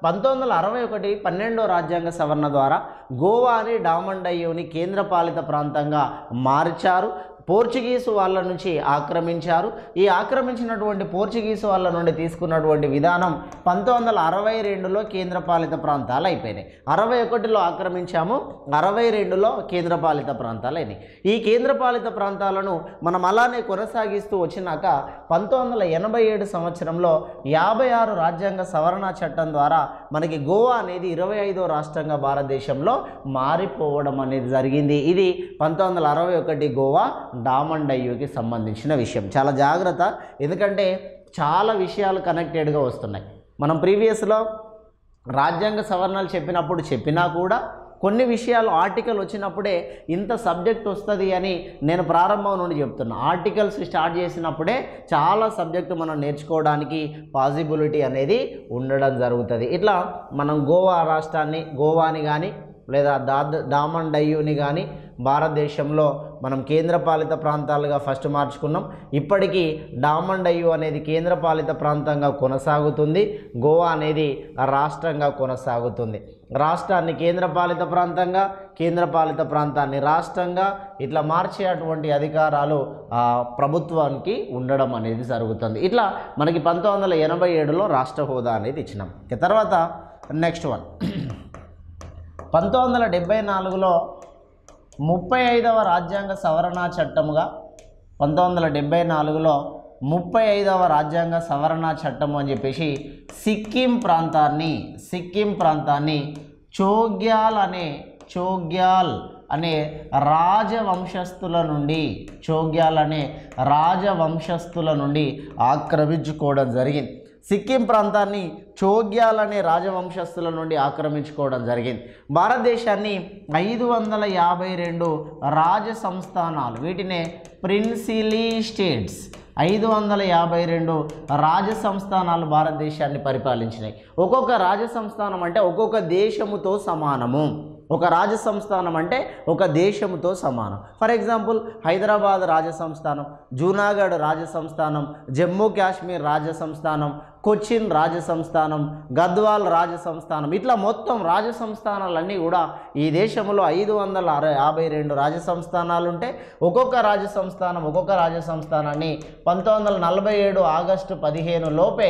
1961 12వ రాజ్యాంగ సవరణ ద్వారా గోవాని డామన్ డయ్యూని కేంద్రపాలిత ప్రాంతంగా మార్చారు. పోర్చుగీసు వాళ్ళ నుంచి ఆక్రమించారు. ఈ ఆక్రమించినటువంటి పోర్చుగీసు వాళ్ళ నుండి తీసుకున్నటువంటి విధానం 1962లో కేంద్రపాలిత ప్రాంతాలు అయిపోయినాయి. 61లో ఆక్రమించాము, 62లో కేంద్రపాలిత ప్రాంతాలు అయినాయి. ఈ కేంద్రపాలిత ప్రాంతాలను మనం అలానే కొనసాగిస్తూ వచ్చినాక 1987 సంవత్సరంలో 56 రాజ్యాంగ సవరణ చట్టం ద్వారా మనకి గోవా అనేది 25వ రాష్ట్రంగా భారతదేశంలో మారిపోవడం అనేది జరిగింది. ఇది 1961 గోవా డామన్ డయ్యూకి సంబంధించిన విషయం. చాలా జాగ్రత్త, ఎందుకంటే చాలా విషయాలు కనెక్టెడ్గా వస్తున్నాయి. మనం ప్రీవియస్లో రాజ్యాంగ సవరణలు చెప్పినా కూడా కొన్ని విషయాలు ఆర్టికల్ వచ్చినప్పుడే ఇంత సబ్జెక్ట్ వస్తుంది అని నేను ప్రారంభం నుండి చెప్తున్నా. ఆర్టికల్స్ స్టార్ట్ చేసినప్పుడే చాలా సబ్జెక్టు మనం నేర్చుకోవడానికి పాసిబిలిటీ అనేది ఉండడం జరుగుతుంది. ఇట్లా మనం గోవా రాష్ట్రాన్ని, గోవాని కానీ లేదా డామన్ డయ్యూని కానీ భారతదేశంలో మనం కేంద్రపాలిత ప్రాంతాలుగా ఫస్ట్ మార్చుకున్నాం. ఇప్పటికీ డామన్ డయ్యూ అనేది కేంద్రపాలిత ప్రాంతంగా కొనసాగుతుంది, గోవా అనేది రాష్ట్రంగా కొనసాగుతుంది. రాష్ట్రాన్ని కేంద్రపాలిత ప్రాంతంగా, కేంద్రపాలిత ప్రాంతాన్ని రాష్ట్రంగా ఇట్లా మార్చేటువంటి అధికారాలు ప్రభుత్వానికి ఉండడం అనేది జరుగుతుంది. ఇట్లా మనకి 1987లో రాష్ట్ర హోదా అనేది ఇచ్చినాం. తర్వాత నెక్స్ట్ వన్ 1974లో 35వ రాజ్యాంగ సవరణ చట్టముగా 1974లో 35వ రాజ్యాంగ సవరణ చట్టము అని చెప్పేసి సిక్కిం ప్రాంతాన్ని చోగ్యాల్ అనే రాజవంశస్థుల నుండి ఆక్రమించుకోవడం జరిగింది. సిక్కిం ప్రాంతాన్ని చోగ్యాల్ అనే రాజవంశస్థుల నుండి ఆక్రమించుకోవడం జరిగింది. భారతదేశాన్ని 552 రాజ సంస్థానాలు, వీటినే ప్రిన్సిలీ స్టేట్స్, 552 రాజ సంస్థానాలు భారతదేశాన్ని పరిపాలించినాయి. ఒక్కొక్క రాజ సంస్థానం అంటే ఒక్కొక్క దేశముతో సమానము. ఒక రాజ సంస్థానం అంటే ఒక దేశముతో సమానం. ఫర్ ఎగ్జాంపుల్ హైదరాబాద్ రాజ సంస్థానం, జూనాగఢ్ రాజ సంస్థానం, జమ్మూ కాశ్మీర్ రాజ సంస్థానం, కొచ్చిన్ రాజ సంస్థానం, గద్వాల్ రాజ సంస్థానం, ఇట్లా మొత్తం రాజ సంస్థానాలన్నీ కూడా ఈ దేశంలో 552 రాజ సంస్థానాలు ఉంటే ఒక్కొక్క రాజ సంస్థానాన్ని 1947 ఆగస్టు 15 లోపే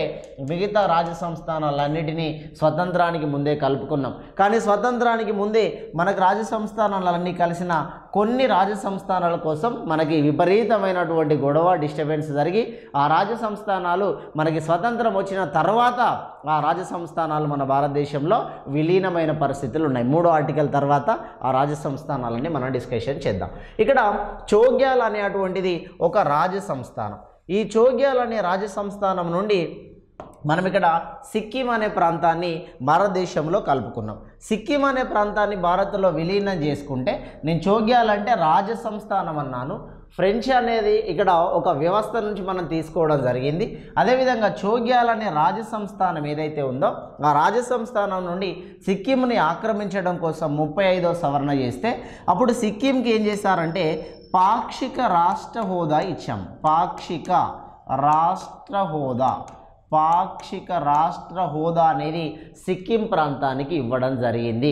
మిగతా రాజ సంస్థానాలన్నిటినీ స్వతంత్రానికి ముందే కలుపుకున్నాం. కానీ స్వతంత్రానికి ముందే మనకు రాజ సంస్థానాలన్నీ కలిసిన కొన్ని రాజ సంస్థానాల కోసం మనకి విపరీతమైనటువంటి గొడవ, డిస్టర్బెన్స్ జరిగి ఆ రాజ సంస్థానాలు మనకి స్వతంత్రం వచ్చిన తర్వాత ఆ రాజ సంస్థానాలు మన భారతదేశంలో విలీనమైన పరిస్థితులు ఉన్నాయి. 3వ ఆర్టికల్ తర్వాత ఆ రాజ సంస్థానాలని మనం డిస్కషన్ చేద్దాం. ఇక్కడ చోగ్యాల్ అనేటువంటిది ఒక రాజ సంస్థానం. ఈ చోగ్యాల్ అనే రాజ సంస్థానం నుండి మనం ఇక్కడ సిక్కిం అనే ప్రాంతాన్ని భారతదేశంలో కలుపుకున్నాం. సిక్కిం అనే ప్రాంతాన్ని భారత్లో విలీనం చేసుకుంటే, నేను చోగ్యాల్ అంటే రాజ సంస్థానం అన్నాను, ఫ్రెంచ్ అనేది ఇక్కడ ఒక వ్యవస్థ నుంచి మనం తీసుకోవడం జరిగింది. అదేవిధంగా చోగ్యాల్ అనే రాజ సంస్థానం ఏదైతే ఉందో ఆ రాజ సంస్థానం నుండి సిక్కింని ఆక్రమించడం కోసం 35వ సవరణ చేస్తే అప్పుడు సిక్కింకి ఏం చేశారంటే పాక్షిక రాష్ట్ర హోదా ఇచ్చాం. పాక్షిక రాష్ట్ర హోదా అనేది సిక్కిం ప్రాంతానికి ఇవ్వడం జరిగింది.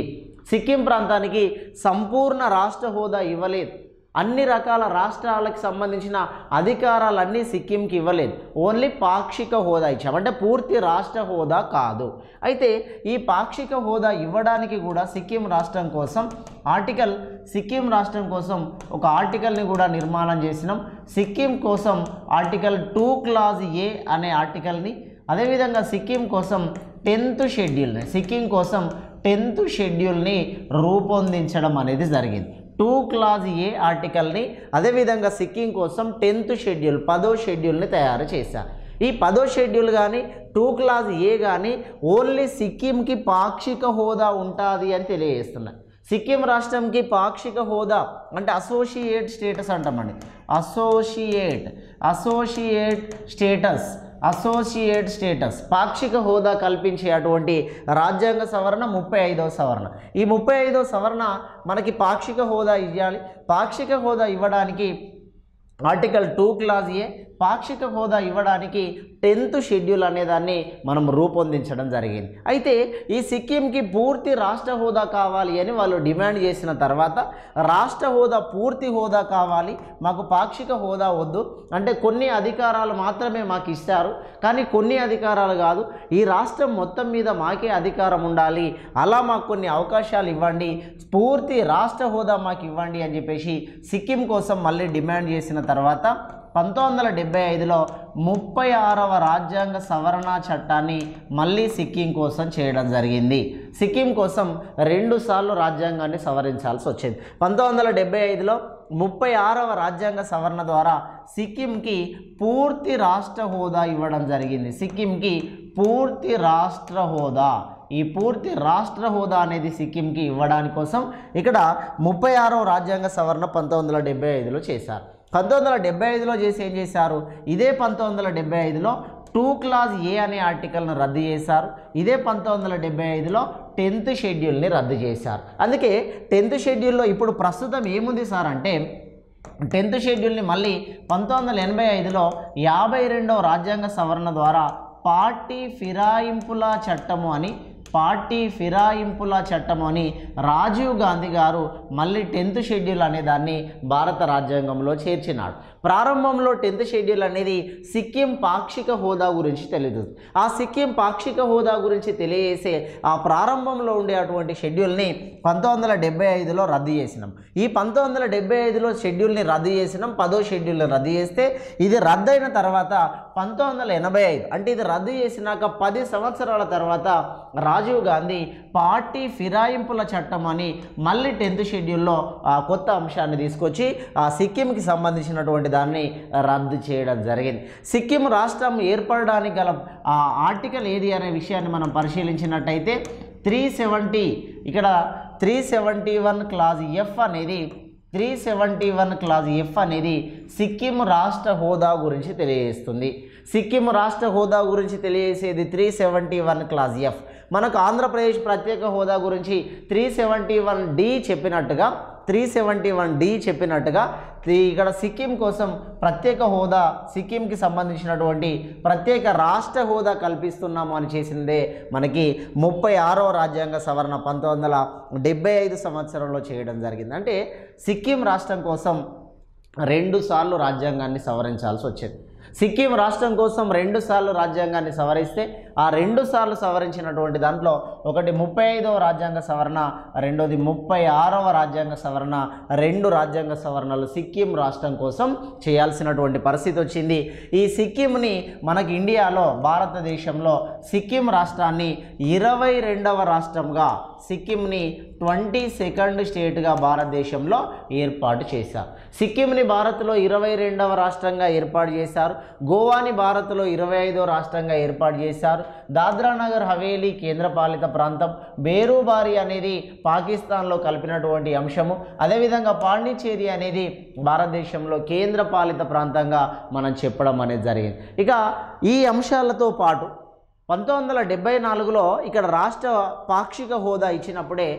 సిక్కిం ప్రాంతానికి సంపూర్ణ రాష్ట్ర హోదా ఇవ్వలేదు. అన్ని రకాల రాష్ట్రాలకు సంబంధించిన అధికారాలన్నీ సిక్కింకి ఇవ్వలేదు. ఓన్లీ పాక్షిక హోదా ఇచ్చాం, అంటే పూర్తి రాష్ట్ర హోదా కాదు. అయితే ఈ పాక్షిక హోదా ఇవ్వడానికి కూడా సిక్కిం రాష్ట్రం కోసం ఒక ఆర్టికల్ని కూడా నిర్మాణం చేసినాం. సిక్కిం కోసం ఆర్టికల్ 2 క్లాజ్ ఏ అనే ఆర్టికల్ని, అదేవిధంగా సిక్కిం కోసం 10th షెడ్యూల్ని రూపొందించడం అనేది జరిగింది. 2 క్లాజ్ ఏ ఆర్టికల్ని, అదేవిధంగా సిక్కిం కోసం 10th షెడ్యూల్ 10వ షెడ్యూల్ని తయారు చేశారు. ఈ 10వ షెడ్యూల్ కానీ 2 క్లాజ్ ఏ కానీ ఓన్లీ సిక్కింకి పాక్షిక హోదా ఉంటుంది అని తెలియజేస్తున్నారు. సిక్కిం రాష్ట్రంకి పాక్షిక హోదా అంటే అసోసియేట్ స్టేటస్ అంటామండి. అసోసియేట్ స్టేటస్ పాక్షిక హోదా కల్పించే అటువంటి రాజ్యాంగ సవరణ 35వ సవరణ. ఈ 35వ సవరణ మనకి పాక్షిక హోదా ఇవ్వాలి. పాక్షిక హోదా ఇవ్వడానికి ఆర్టికల్ 2 క్లాజ్ ఏ, పాక్షిక హోదా ఇవ్వడానికి 10th షెడ్యూల్ అనేదాన్ని మనం రూపొందించడం జరిగింది. అయితే ఈ సిక్కింకి పూర్తి రాష్ట్ర హోదా కావాలి అని వాళ్ళు డిమాండ్ చేసిన తర్వాత రాష్ట్ర హోదా, పూర్తి హోదా కావాలి, మాకు పాక్షిక హోదా వద్దు, అంటే కొన్ని అధికారాలు మాత్రమే మాకు ఇస్తారు, కానీ కొన్ని అధికారాలు కాదు, ఈ రాష్ట్రం మొత్తం మీద మాకే అధికారం ఉండాలి, అలా మాకు కొన్ని అవకాశాలు ఇవ్వండి, పూర్తి రాష్ట్ర హోదా మాకు ఇవ్వండి అని చెప్పేసి సిక్కిం కోసం మళ్ళీ డిమాండ్ చేసిన తర్వాత 1975లో 36వ రాజ్యాంగ సవరణ చట్టాన్ని మళ్ళీ సిక్కిం కోసం చేయడం జరిగింది. సిక్కిం కోసం 2 సార్లు రాజ్యాంగాన్ని సవరించాల్సి వచ్చింది. 1975లో 36వ రాజ్యాంగ సవరణ ద్వారా సిక్కింకి పూర్తి రాష్ట్ర హోదా ఇవ్వడం జరిగింది. సిక్కింకి పూర్తి రాష్ట్ర హోదా ఈ పూర్తి రాష్ట్ర హోదా అనేది సిక్కింకి ఇవ్వడానికి కోసం ఇక్కడ 36వ రాజ్యాంగ సవరణ 1975లో చేశారు. 1975లో చేసి ఏం చేశారు, ఇదే 1975లో 2 క్లాజ్ ఏ అనే ఆర్టికల్ను రద్దు చేశారు. ఇదే 1975లో 10th షెడ్యూల్ని రద్దు చేశారు. అందుకే 10th షెడ్యూల్లో ఇప్పుడు ప్రస్తుతం ఏముంది సార్ అంటే 10th షెడ్యూల్ని మళ్ళీ 1985లో 52వ రాజ్యాంగ సవరణ ద్వారా పార్టీ ఫిరాయింపుల చట్టము అని రాజీవ్ గాంధీ గారు మళ్ళీ 10th షెడ్యూల్ అనే దాన్ని భారత రాజ్యాంగంలో చేర్చినాడు. ప్రారంభంలో 10th షెడ్యూల్ అనేది సిక్కిం పాక్షిక హోదా గురించి తెలియదు. ఆ సిక్కిం పాక్షిక హోదా గురించి తెలియజేసే ఆ ప్రారంభంలో ఉండే అటువంటి షెడ్యూల్ని 1975లో రద్దు చేసినాం. ఈ 1975లో షెడ్యూల్ని రద్దు చేసినాం. 10వ షెడ్యూల్ని రద్దు చేస్తే ఇది రద్దయిన తర్వాత 1985 అంటే ఇది రద్దు చేసినాక 10 సంవత్సరాల తర్వాత రాజీవ్ గాంధీ పార్టీ ఫిరాయింపుల చట్టం అని మళ్ళీ 10th షెడ్యూల్లో కొత్త అంశాన్ని తీసుకొచ్చి సిక్కింకి సంబంధించినటువంటి దాన్ని రద్దు చేయడం జరిగింది. సిక్కిం రాష్ట్రం ఏర్పడడానికి గల ఆర్టికల్ ఏది అనే విషయాన్ని మనం పరిశీలించినట్టయితే 370 ఇక్కడ 371 క్లాజ్ ఎఫ్ అనేది 371 క్లాజ్ ఎఫ్ అనేది సిక్కిం రాష్ట్ర హోదా గురించి తెలియజేస్తుంది. సిక్కిం రాష్ట్ర హోదా గురించి తెలియజేసేది 371 క్లాజ్ ఎఫ్. మనకు ఆంధ్రప్రదేశ్ ప్రత్యేక హోదా గురించి 371D చెప్పినట్టుగా 371D చెప్పినట్టుగా ఇక్కడ సిక్కిం కోసం ప్రత్యేక హోదా, సిక్కింకి సంబంధించినటువంటి ప్రత్యేక రాష్ట్ర హోదా కల్పిస్తున్నాము అని చేసిందే మనకి 36వ రాజ్యాంగ సవరణ 1975 సంవత్సరంలో చేయడం జరిగింది. అంటే సిక్కిం రాష్ట్రం కోసం 2 సార్లు రాజ్యాంగాన్ని సవరించాల్సి వచ్చేది. సిక్కిం రాష్ట్రం కోసం 2 సార్లు రాజ్యాంగాన్ని సవరిస్తే ఆ 2 సార్లు సవరించినటువంటి దాంట్లో ఒకటి 35వ రాజ్యాంగ సవరణ, రెండోది 36వ రాజ్యాంగ సవరణ. 2 రాజ్యాంగ సవరణలు సిక్కిం రాష్ట్రం కోసం చేయాల్సినటువంటి పరిస్థితి వచ్చింది. ఈ సిక్కింని మనకి ఇండియాలో భారతదేశంలో సిక్కిం రాష్ట్రాన్ని 22వ రాష్ట్రంగా, సిక్కింని 22nd స్టేట్గా భారతదేశంలో ఏర్పాటు చేశారు. సిక్కింని భారత్లో 22వ రాష్ట్రంగా ఏర్పాటు చేశారు. గోవాని భారత్లో 25వ రాష్ట్రంగా ఏర్పాటు చేశారు. దాద్రా నగర్ హవేలీ కేంద్రపాలిత ప్రాంతం, బేరుబారి అనేది పాకిస్తాన్లో కలిపినటువంటి అంశము, అదేవిధంగా పాండిచ్చేరి అనేది భారతదేశంలో కేంద్రపాలిత ప్రాంతంగా మనం చెప్పడం అనేది జరిగింది. ఇక ఈ అంశాలతో పాటు 1974లో ఇక్కడ రాష్ట్ర పాక్షిక హోదా ఇచ్చినప్పుడే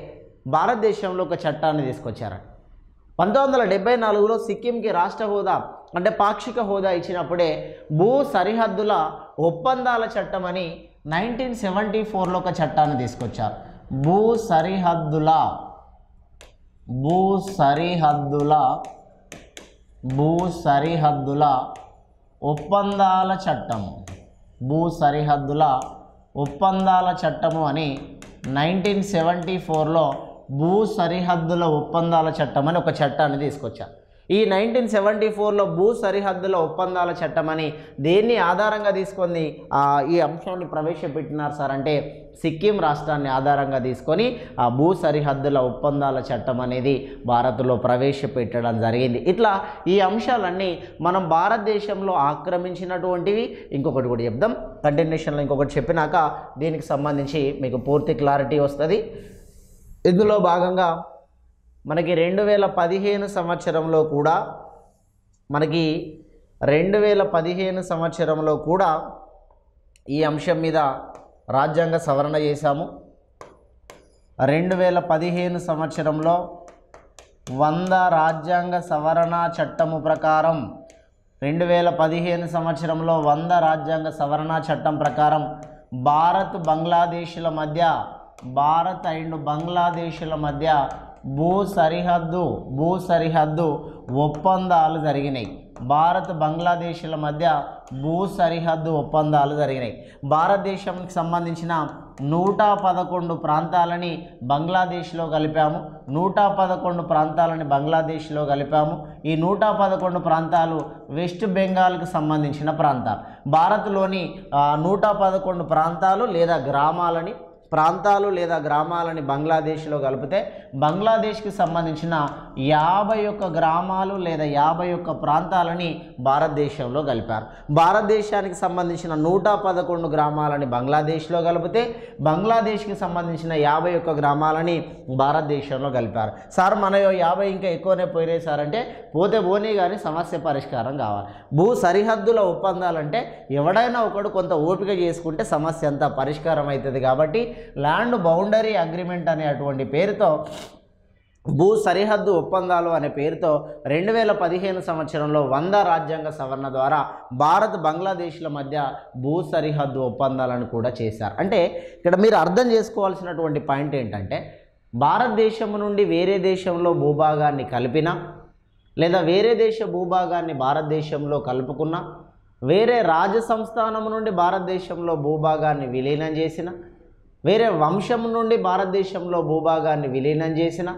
భారతదేశంలో ఒక చట్టాన్ని తీసుకొచ్చారు. 1974లో సిక్కింకి రాష్ట్ర హోదా అంటే పాక్షిక హోదా ఇచ్చినప్పుడే భూ సరిహద్దుల ఒప్పందాల చట్టం అని 1974లో ఒక చట్టాన్ని తీసుకొచ్చారు. భూ సరిహద్దుల ఒప్పందాల చట్టము, భూ సరిహద్దుల ఒప్పందాల చట్టము అని 1974లో భూ సరిహద్దుల ఒప్పందాల చట్టం అని ఒక చట్టాన్ని తీసుకొచ్చారు. ఈ 1974లో భూ సరిహద్దుల ఒప్పందాల చట్టం అని దేన్ని ఆధారంగా తీసుకొని ఈ అంశాన్ని ప్రవేశపెట్టినారు సార్ అంటే సిక్కిం రాష్ట్రాన్ని ఆధారంగా తీసుకొని ఆ భూ సరిహద్దుల ఒప్పందాల చట్టం అనేది భారత్లో ప్రవేశపెట్టడం జరిగింది. ఇట్లా ఈ అంశాలన్నీ మనం భారతదేశంలో ఆక్రమించినటువంటివి. ఇంకొకటి కూడా చెప్దాం, కంటిన్యూషన్లో ఇంకొకటి చెప్పినాక దీనికి సంబంధించి మీకు పూర్తి క్లారిటీ వస్తుంది. ఇందులో భాగంగా మనకి 2015 సంవత్సరంలో కూడా 2015 సంవత్సరంలో కూడా ఈ అంశం మీద రాజ్యాంగ సవరణ చేశాము. 2015 సంవత్సరంలో 100 రాజ్యాంగ సవరణ చట్టము ప్రకారం 2015 సంవత్సరంలో 100 రాజ్యాంగ సవరణ చట్టం ప్రకారం భారత్ అండ్ బంగ్లాదేశ్ల మధ్య భూ సరిహద్దు ఒప్పందాలు జరిగినాయి. భారత్ బంగ్లాదేశ్ల మధ్య భూ సరిహద్దు ఒప్పందాలు జరిగినాయి. భారతదేశానికి సంబంధించిన 111 ప్రాంతాలని బంగ్లాదేశ్లో కలిపాము. 111 ప్రాంతాలని బంగ్లాదేశ్లో కలిపాము. ఈ 111 ప్రాంతాలు వెస్ట్ బెంగాల్కి సంబంధించిన ప్రాంతాలు. భారత్లోని 111 ప్రాంతాలు లేదా గ్రామాలని ప్రాంతాలు లేదా గ్రామాలని బంగ్లాదేశ్లో కలిపితే బంగ్లాదేశ్కి సంబంధించిన 51 గ్రామాలు లేదా 51 ప్రాంతాలని భారతదేశంలో కలిపారు. భారతదేశానికి సంబంధించిన 111 గ్రామాలని బంగ్లాదేశ్లో కలిపితే బంగ్లాదేశ్కి సంబంధించిన 51 గ్రామాలని భారతదేశంలో కలిపారు. సార్ మన 50 ఇంకా ఎక్కువనే పోయినాయి సార్ అంటే పోతే పోనీ కానీ సమస్య పరిష్కారం కావాలి. భూ సరిహద్దుల ఒప్పందాలంటే ఎవడైనా ఒకడు కొంత ఓపిక చేసుకుంటే సమస్య అంతా పరిష్కారం అవుతుంది. కాబట్టి ల్యాండ్ బౌండరీ అగ్రిమెంట్ అనేటువంటి పేరుతో భూ సరిహద్దు ఒప్పందాలు అనే పేరుతో 2015 సంవత్సరంలో 100 రాజ్యాంగ సవరణ ద్వారా భారత్ బంగ్లాదేశ్ల మధ్య భూ సరిహద్దు ఒప్పందాలను కూడా చేశారు. అంటే ఇక్కడ మీరు అర్థం చేసుకోవాల్సినటువంటి పాయింట్ ఏంటంటే భారతదేశం నుండి వేరే దేశంలో భూభాగాన్ని కలిపినా లేదా వేరే దేశ భూభాగాన్ని భారతదేశంలో కలుపుకున్నా, వేరే రాజ సంస్థానం నుండి భారతదేశంలో భూభాగాన్ని విలీనం చేసిన, వేరే వంశం నుండి భారతదేశంలో భూభాగాన్ని విలీనం చేసిన,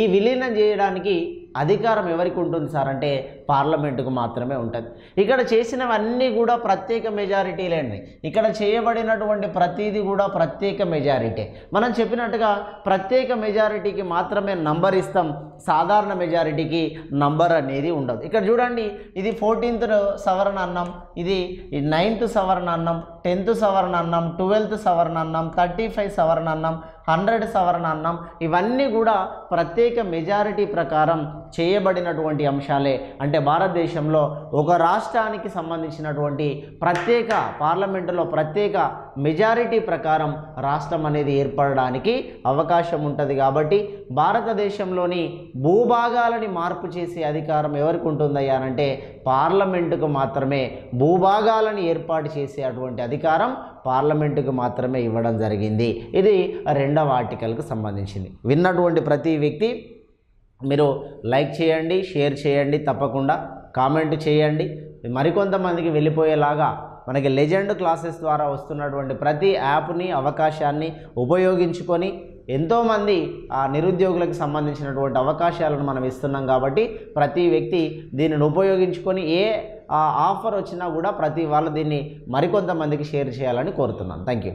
ఈ విలీనం చేయడానికి అధికారం ఎవరికి ఉంటుంది సార్ అంటే పార్లమెంటుకు మాత్రమే ఉంటుంది. ఇక్కడ చేసినవన్నీ కూడా ప్రత్యేక మెజారిటీలేండి. ఇక్కడ చేయబడినటువంటి ప్రతిదీ కూడా ప్రత్యేక మెజారిటీ. మనం చెప్పినట్టుగా ప్రత్యేక మెజారిటీకి మాత్రమే నంబర్ ఇస్తాం, సాధారణ మెజారిటీకి నంబర్ అనేది ఉండదు. ఇక్కడ చూడండి, ఇది 14th సవరణ అన్నాం, ఇది 9th సవరణ అన్నాం, 10th సవరణ అన్నాం, 12th సవరణ అన్నాం, 35 సవరణ అన్నాం, 100 సవరణ అన్నాం. ఇవన్నీ కూడా ప్రత్యేక మెజారిటీ ప్రకారం చేయబడినటువంటి అంశాలే. అంటే భారతదేశంలో ఒక రాష్ట్రానికి సంబంధించినటువంటి ప్రత్యేక పార్లమెంటులో ప్రత్యేక మెజారిటీ ప్రకారం రాష్ట్రం అనేది ఏర్పడడానికి అవకాశం ఉంటుంది. కాబట్టి భారతదేశంలోని భూభాగాలని మార్పు చేసే అధికారం ఎవరికి ఉంటుందయ్యా అంటే పార్లమెంటుకు మాత్రమే. భూభాగాలను ఏర్పాటు చేసే అటువంటి అధికారం పార్లమెంటుకు మాత్రమే ఇవ్వడం జరిగింది. ఇది 2వ ఆర్టికల్కు సంబంధించింది. విన్నటువంటి ప్రతి వ్యక్తి మీరు లైక్ చేయండి, షేర్ చేయండి, తప్పకుండా కామెంట్ చేయండి. మరికొంతమందికి వెళ్ళిపోయేలాగా మనకి లెజెండ్ క్లాసెస్ ద్వారా వస్తున్నటువంటి ప్రతి యాప్ని అవకాశాన్ని ఉపయోగించుకొని ఎంతోమంది నిరుద్యోగులకు సంబంధించినటువంటి అవకాశాలను మనం ఇస్తున్నాం. కాబట్టి ప్రతి వ్యక్తి దీనిని ఉపయోగించుకొని ఏ ఆఫర్ వచ్చినా కూడా ప్రతి వాళ్ళు దీన్ని మరికొంతమందికి షేర్ చేయాలని కోరుతున్నాను. Thank you.